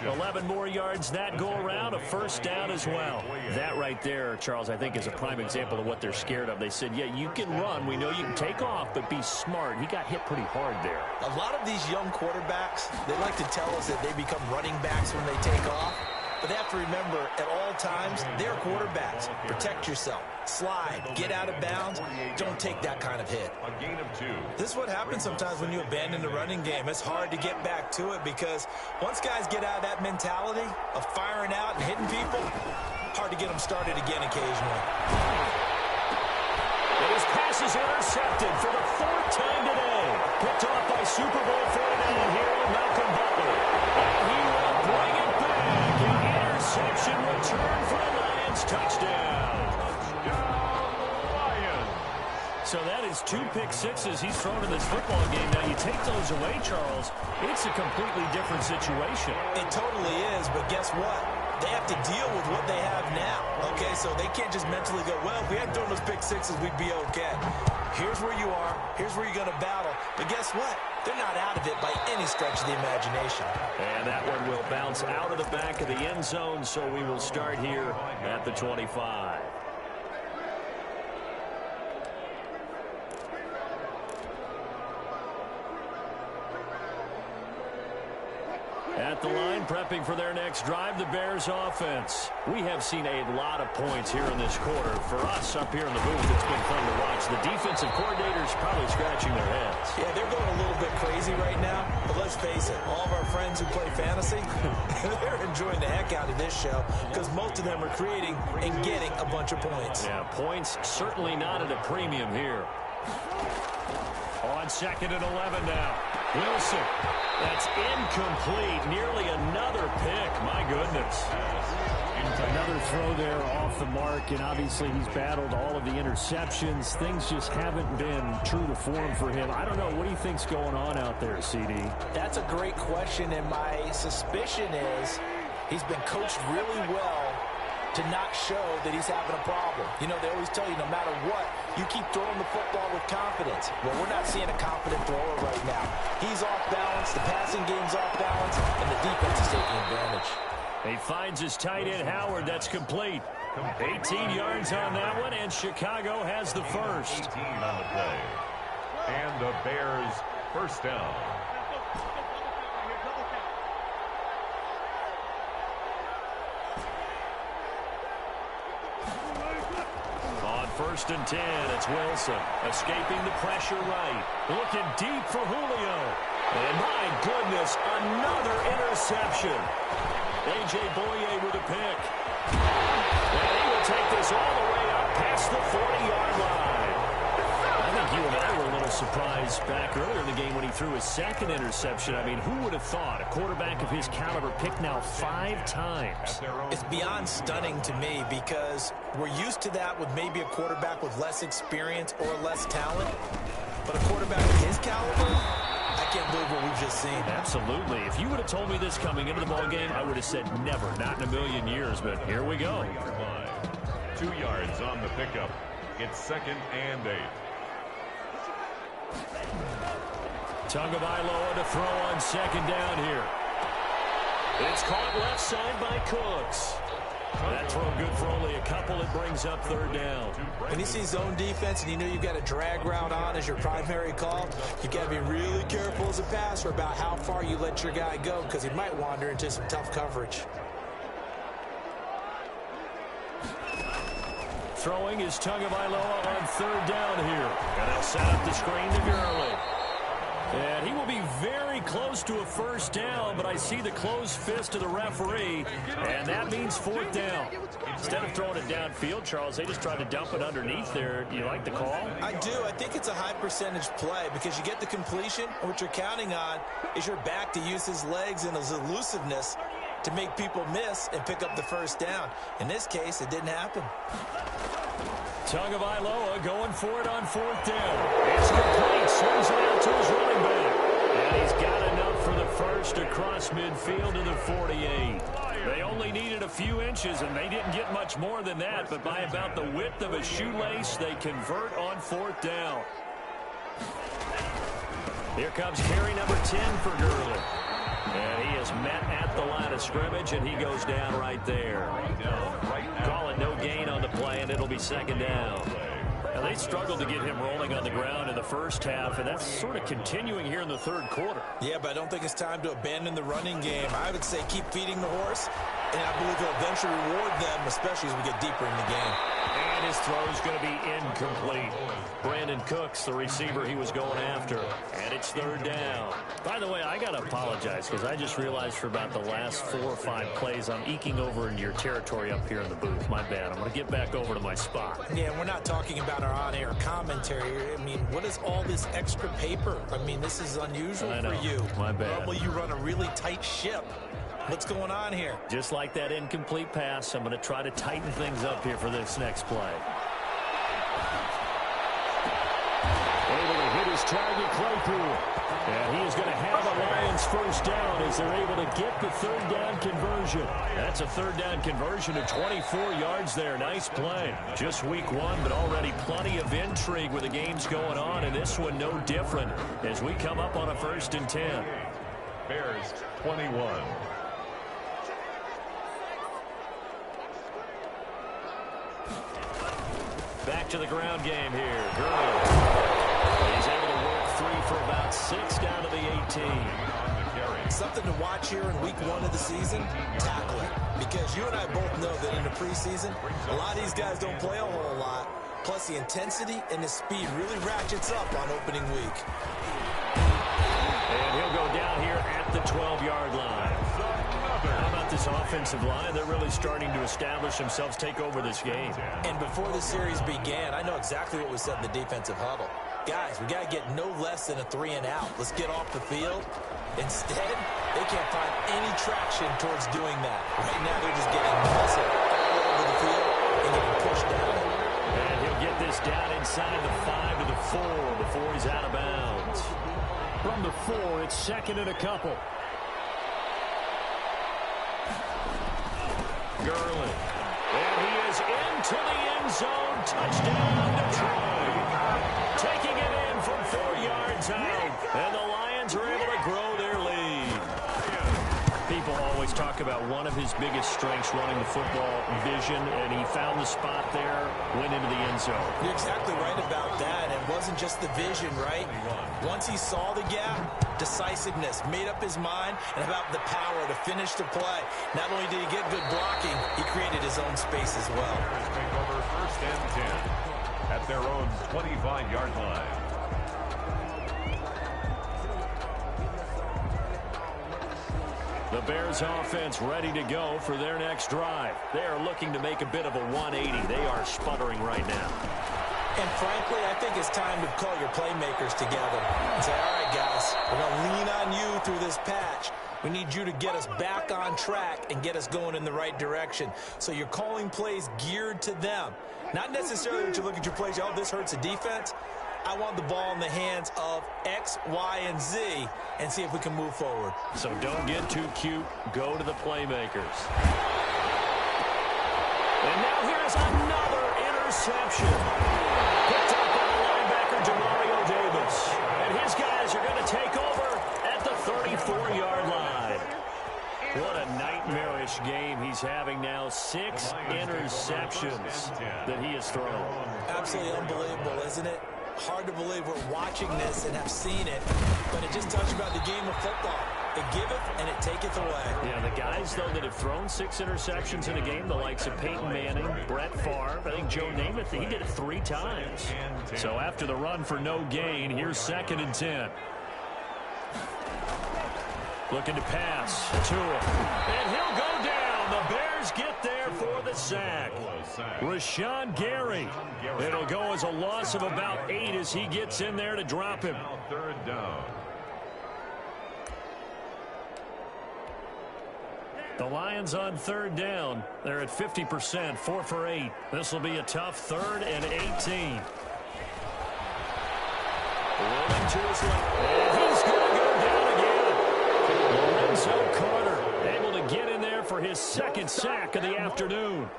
11 more yards that go around, a first down as well. That right there, Charles, I think is a prime example of what they're scared of. They said, yeah, you can run. We know you can take off, but be smart. He got hit pretty hard there. A lot of these young quarterbacks, they like to tell us that they become running backs when they take off. But they have to remember, at all times, they're quarterbacks. Protect yourself. Slide. Get out of bounds. Don't take that kind of hit. A gain of 2. This is what happens sometimes when you abandon the running game. It's hard to get back to it because once guys get out of that mentality of firing out and hitting people, hard to get them started again occasionally. And his pass is intercepted for the 4th time today. Picked off by Super Bowl 49 hero Malcolm Butler. And he will bring it back. Interception return for the Lions. Touchdown. Lions. So that is 2 pick sixes he's thrown in this football game. Now you take those away, Charles, it's a completely different situation. It totally is, but guess what? They have to deal with what they have now, okay? So they can't just mentally go, well, if we hadn't thrown those pick sixes, we'd be okay. Here's where you are. Here's where you're going to battle. But guess what? They're not out of it by any stretch of the imagination. And that one will bounce out of the back of the end zone, so we will start here at the 25. At the line, prepping for their next drive, the Bears offense. We have seen a lot of points here in this quarter. For us up here in the booth, it's been fun to watch. The defensive coordinators probably scratching their heads. Yeah, they're going a little bit crazy right now, but let's face it, all of our friends who play fantasy, they're enjoying the heck out of this show because most of them are creating and getting a bunch of points. Yeah, points certainly not at a premium here. On 2nd and 11 now. Wilson. That's incomplete. Nearly another pick. My goodness. Another throw there off the mark, and obviously he's battled all of the interceptions. Things just haven't been true to form for him. I don't know. What do you think's going on out there, CD? That's a great question, and my suspicion is he's been coached really well to not show that he's having a problem. You know, they always tell you no matter what, you keep throwing the football with confidence. Well, we're not seeing a confident thrower right now. He's off balance, the passing game's off balance, and the defense is taking advantage. He finds his tight end, Howard. That's complete. 18 yards on that one, and Chicago has the first. 18 on the play. And the Bears first down. On 1st and 10, it's Wilson. Escaping the pressure right. Looking deep for Julio. And my goodness, another interception. A.J. Boye with a pick. And he will take this all the way up past the 40-yard line. I think you and I were a little surprised back earlier in the game when he threw his 2nd interception. I mean, who would have thought a quarterback of his caliber picked now 5 times? It's beyond stunning to me because we're used to that with maybe a quarterback with less experience or less talent. But a quarterback of his caliber, I can't believe what we've just seen. Absolutely. If you would have told me this coming into the ball game, I would have said never, not in a million years. But here we go. 2 yards on the pickup. It's 2nd and 8. Tagovailoa to throw on 2nd down here. It's caught left side by Cooks. That throw good for only a couple. It brings up third down. When you see zone defense and you know you've got a drag route on as your primary call, you got to be really careful as a passer about how far you let your guy go because he might wander into some tough coverage. Throwing is Tagovailoa on third down here. And they'll set up the screen to Gurley. And he will be very close to a first down, but I see the closed fist of the referee, and that means fourth down. Instead of throwing it downfield, Charles, they just tried to dump it underneath there. Do you like the call? I do. I think it's a high percentage play because you get the completion, and what you're counting on is your back to use his legs and his elusiveness to make people miss and pick up the first down. In this case, it didn't happen. Tagovailoa going for it on fourth down. It's complete. Swings it out to his running back. And he's got enough for the first across midfield to the 48. They only needed a few inches, and they didn't get much more than that. But by about the width of a shoelace, they convert on fourth down. Here comes carry number 10 for Gurley. And he is met at the line of scrimmage, and he goes down right there. Call it no gain on the play, and it'll be second down. Now, they struggled to get him rolling on the ground in the first half, and that's sort of continuing here in the third quarter. Yeah, but I don't think it's time to abandon the running game. I would say keep feeding the horse, and I believe he'll eventually reward them, especially as we get deeper in the game. And his throw is going to be incomplete. Brandon Cooks, the receiver he was going after. And it's third down. By the way, I got to apologize because I just realized for about the last 4 or 5 plays, I'm eking over into your territory up here in the booth. My bad. I'm going to get back over to my spot. Yeah, we're not talking about our on-air commentary. I mean, what is all this extra paper? I mean, this is unusual for you. My bad. Normally you run a really tight ship. What's going on here? Just like that incomplete pass, I'm going to try to tighten things up here for this next play. Able to hit his target, Claypool. And he is going to have a Lions first down as they're able to get the third down conversion. That's a third down conversion of 24 yards there. Nice play. Just week 1, but already plenty of intrigue with the games going on, and this one no different as we come up on a 1st and 10. Bears 21. Back to the ground game here. Gurley. He's able to work 3 for about 6 down to the 18. Something to watch here in week 1 of the season, tackling. Because you and I both know that in the preseason, a lot of these guys don't play a whole lot. Plus the intensity and the speed really ratchets up on opening week. And he'll go down here at the 12-yard line. How about this offensive line? They're really starting to establish themselves, take over this game. And before the series began, I know exactly what was said in the defensive huddle. Guys, we got to get no less than a 3 and out. Let's get off the field. Instead, they can't find any traction towards doing that. Right now, they're just getting muscle all over the field and getting pushed down. And he'll get this down inside the 5 to the 4 before he's out of bounds. From the 4, it's second and a couple. Gurley. And he is into the end zone. Touchdown, Detroit. Taking it in from 4 yards out. And the Lions are able to grow their lead. People always talk about one of his biggest strengths, running the football, vision, and he found the spot there, went into the end zone. You're exactly right about that. It wasn't just the vision, right? Once he saw the gap, decisiveness, made up his mind, and about the power to finish the play. Not only did he get good blocking, he created his own space as well. Take over 1st and 10 at their own 25-yard line. The Bears offense ready to go for their next drive. They are looking to make a bit of a 180. They are sputtering right now. And frankly, I think it's time to call your playmakers together and say, all right, guys, we're going to lean on you through this patch. We need you to get us back on track and get us going in the right direction. So you're calling plays geared to them. Not necessarily that you look at your plays, oh, this hurts the defense. I want the ball in the hands of X, Y, and Z and see if we can move forward. So don't get too cute. Go to the playmakers. And now here's another interception. Picked up by the linebacker, Demario Davis. And his guys are going to take over at the 34-yard line. What a nightmarish game he's having now. 6 interceptions that he has thrown. Absolutely unbelievable, isn't it? Hard to believe we're watching this and have seen it, but it just talks about the game of football. It giveth and it taketh away. Yeah, the guys, though, that have thrown 6 interceptions in a game, the likes of Peyton Manning, Brett Favre, I think Joe Namath, he did it 3 times. So after the run for no gain, here's 2nd and 10. Looking to pass to him. And he'll go down. The Bears get there for the sack. Rashawn Gary. It'll go as a loss of about 8 as he gets in there to drop him. 3rd down. The Lions on 3rd down. They're at 50%, 4 for 8. This will be a tough 3rd and 18. Rolling to his left. And he's going to go down again. Lorenzo Carter able to get in there for his 2nd sack of the afternoon.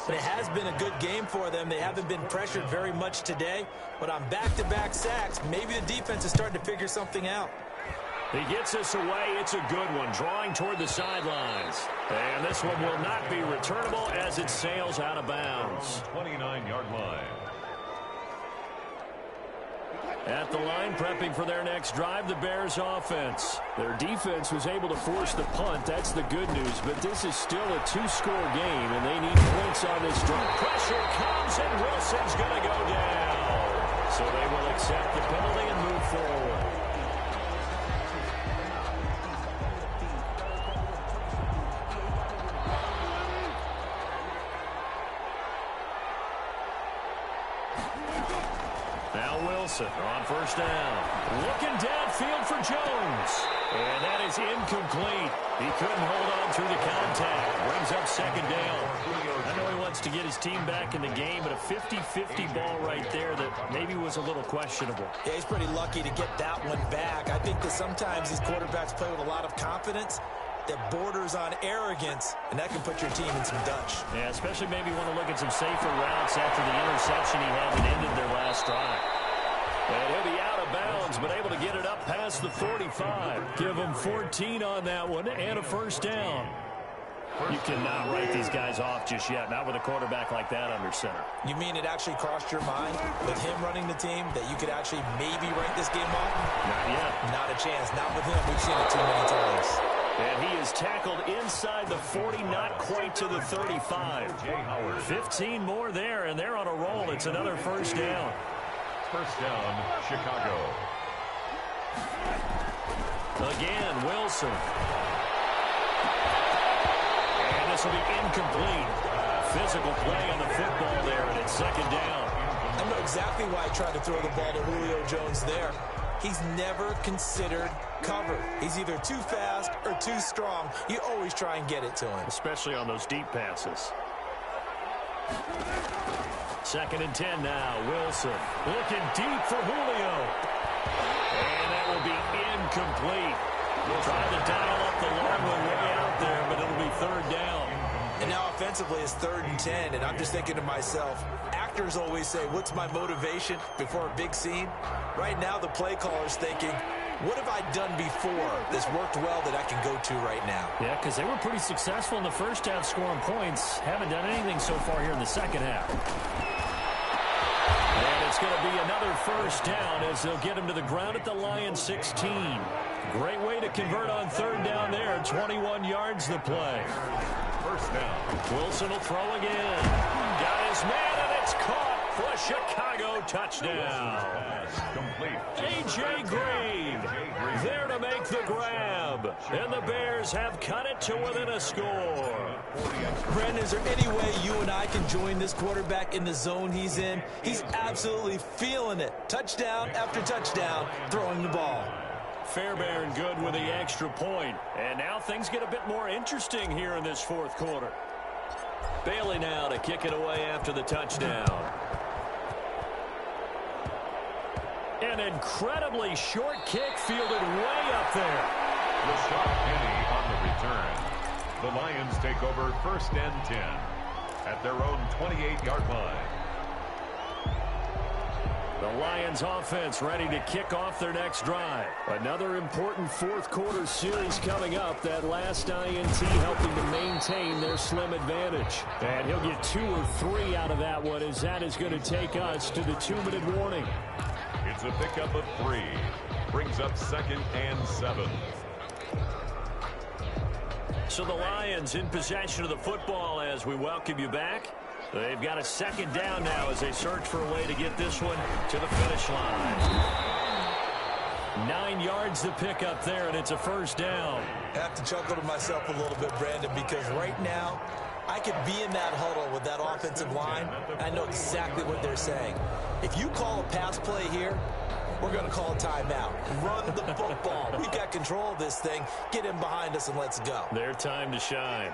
But it has been a good game for them. They haven't been pressured very much today. But on back-to-back sacks, maybe the defense is starting to figure something out. He gets us away. It's a good one, drawing toward the sidelines. And this one will not be returnable as it sails out of bounds. 29-yard line. At the line, prepping for their next drive, the Bears offense. Their defense was able to force the punt. That's the good news. But this is still a 2-score game, and they need points on this drive. Pressure comes, and Wilson's going to go down. So they will accept the penalty and move forward. Now Wilson on 1st down. Looking downfield for Jones. And that is incomplete. He couldn't hold on through the contact. Brings up 2nd down. I know he wants to get his team back in the game, but a 50-50 ball right there that maybe was a little questionable. Yeah, he's pretty lucky to get that one back. I think that sometimes these quarterbacks play with a lot of confidence that borders on arrogance, and that can put your team in some Dutch. Yeah, especially maybe want to look at some safer routes after the interception he had that ended their last drive. And he'll be out of bounds, but able to get it up past the 45. Give him 14 on that one and a 1st down. You cannot write these guys off just yet, not with a quarterback like that under center. You mean it actually crossed your mind with him running the team that you could actually maybe write this game off? Not yet. Not a chance. Not with him. We've seen it too many times. And he is tackled inside the 40, not quite to the 35. 15 more there, and they're on a roll. It's another 1st down. 1st down, Chicago. Again, Wilson. And this will be incomplete. Physical play on the football there, and it's 2nd down. I know exactly why I tried to throw the ball to Julio Jones there. He's never considered cover. He's either too fast or too strong. You always try and get it to him. Especially on those deep passes. 2nd and 10 now. Wilson looking deep for Julio. And that will be incomplete. Trying to dial up the long one way out there, but it'll be 3rd down. And now offensively it's 3rd and 10, and I'm just thinking to myself, actors always say, what's my motivation before a big scene? Right now the play caller's thinking, what have I done before that's worked well that I can go to right now? Yeah, because they were pretty successful in the 1st half scoring points. Haven't done anything so far here in the 2nd half. And it's going to be another 1st down as they'll get him to the ground at the Lions 16. Great way to convert on 3rd down there. 21 yards the play. 1st down. Wilson will throw again. Got his man, and it's caught for a Chicago touchdown. A.J. Green there to make the grab. And the Bears have cut it to within a score. Brandon, is there any way you and I can join this quarterback in the zone he's in? He's absolutely feeling it. Touchdown after touchdown, throwing the ball. Fairbairn good with the extra point. And now things get a bit more interesting here in this 4th quarter. Bailey now to kick it away after the touchdown. An incredibly short kick fielded way up there. Rashad Penny on the return. The Lions take over 1st and 10 at their own 28-yard line. The Lions offense ready to kick off their next drive. Another important fourth quarter series coming up. That last INT helping to maintain their slim advantage. And he'll get 2 or 3 out of that one, as that is going to take us to the 2-minute warning. It's a pickup of 3. Brings up 2nd and 7. So the Lions in possession of the football as we welcome you back. They've got a 2nd down now as they search for a way to get this one to the finish line. 9 yards to pick up there, and it's a 1st down. I have to chuckle to myself a little bit, Brandon, because right now I could be in that huddle with that offensive line. I know exactly what they're saying. If you call a pass play here, we're going to call a timeout. Run the football. We got control of this thing. Get in behind us and let's go. Their time to shine.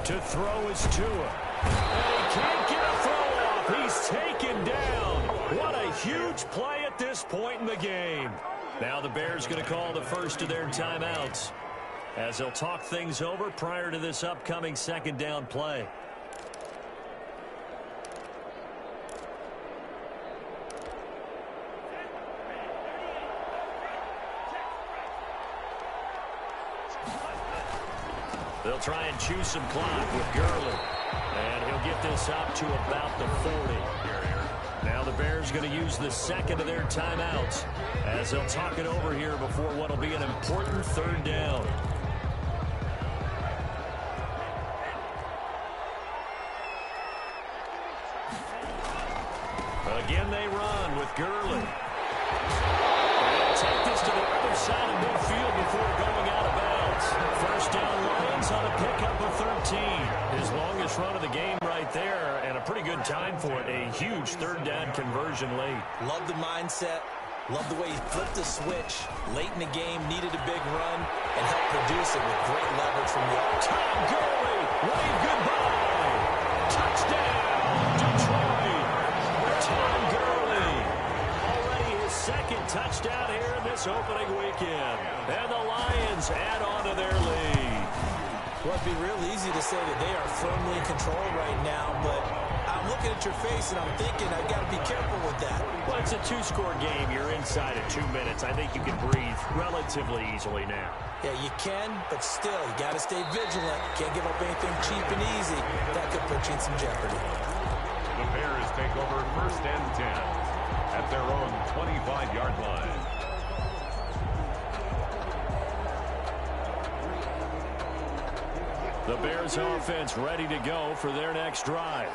To throw is Tua. And he can't get a throw off. He's taken down. What a huge play at this point in the game. Now the Bears going to call the first of their timeouts as they'll talk things over prior to this upcoming 2nd down play. They'll try and choose some clock with Gurley. And he'll get this up to about the 40. Now the Bears going to use the 2nd of their timeouts as they'll talk it over here before what will be an important 3rd down. Again they run with Gurley. They'll take this to the other side of midfield before going out of bounds. 1st down, Lions on a pickup of 13. His longest run of the game right there, and a pretty good time for it. A huge 3rd down conversion late. Love the mindset. Love the way he flipped the switch late in the game, needed a big run, and helped produce it with great leverage from the outside. Tom Gurley, wave goodbye. Touchdown, Detroit. Tom Gurley. Already his 2nd touchdown here in this opening weekend. And the Lions add on to their lead. Well, it'd be real easy to say that they are firmly in control right now, but I'm looking at your face and I'm thinking I've got to be careful with that. Well, it's a 2-score game. You're inside of 2 minutes. I think you can breathe relatively easily now. Yeah, you can, but still, you got to stay vigilant. Can't give up anything cheap and easy. That could put you in some jeopardy. The Bears take over 1st and 10 at their own 25-yard line. The Bears offense ready to go for their next drive.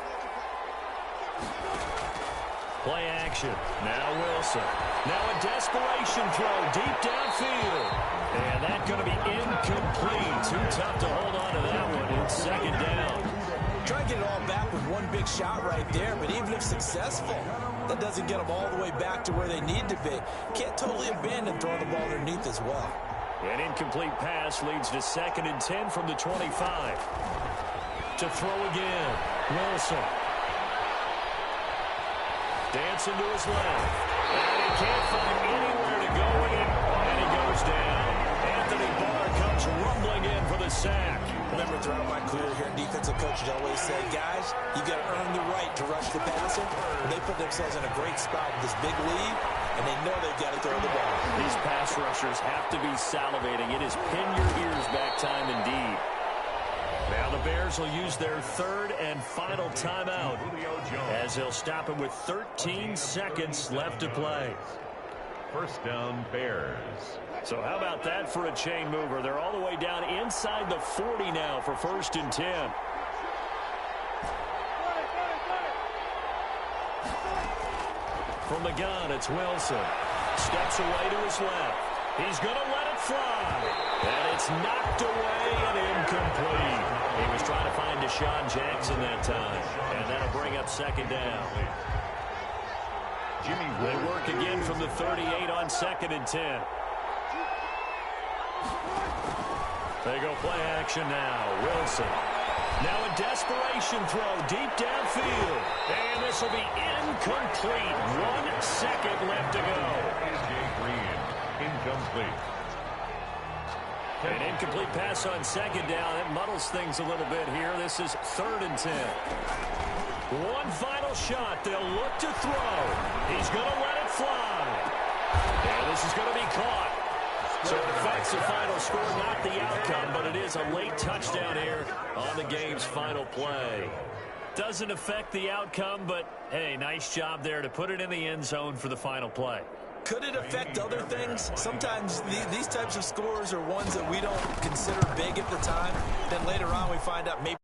Play action. Now Wilson. Now a desperation throw deep downfield. And that's going to be incomplete. Too tough to hold on to that one. It's 2nd down. Try to get it all back with one big shot right there, but even if successful, that doesn't get them all the way back to where they need to be. Can't totally abandon throwing the ball underneath as well. An incomplete pass leads to 2nd and 10 from the 25. To throw again. Wilson. Dancing to his left. And he can't find anywhere to go with it. And he goes down. Anthony Barr comes rumbling in for the sack. Remember, throughout my career here, defensive coaches always say, guys, you got to earn the right to rush the passer. They put themselves in a great spot with this big lead, and they know they've got to throw the ball. These pass rushers have to be salivating. It is pin your ears back time indeed. Now the Bears will use their 3rd and final timeout as they'll stop it with 13 seconds left to play. 1st down, Bears. So how about that for a chain mover? They're all the way down inside the 40 now for 1st and 10. From the gun, it's Wilson. Steps away to his left. He's going to let it fly. And it's knocked away and incomplete. He was trying to find Deshaun Jackson that time. And that'll bring up 2nd down. They work again from the 38 on 2nd and 10. They go play action now. Wilson. Now a desperation throw deep downfield. And this will be incomplete. 1 second left to go. A.J. Green, incomplete. An incomplete pass on second down. That muddles things a little bit here. This is 3rd and 10. One final shot. They'll look to throw. He's going to let it fly. And this is going to be caught. So it affects the final score, not the outcome, but it is a late touchdown here on the game's final play. Doesn't affect the outcome, but, hey, nice job there to put it in the end zone for the final play. Could it affect other things? Sometimes these types of scores are ones that we don't consider big at the time. Then later on we find out maybe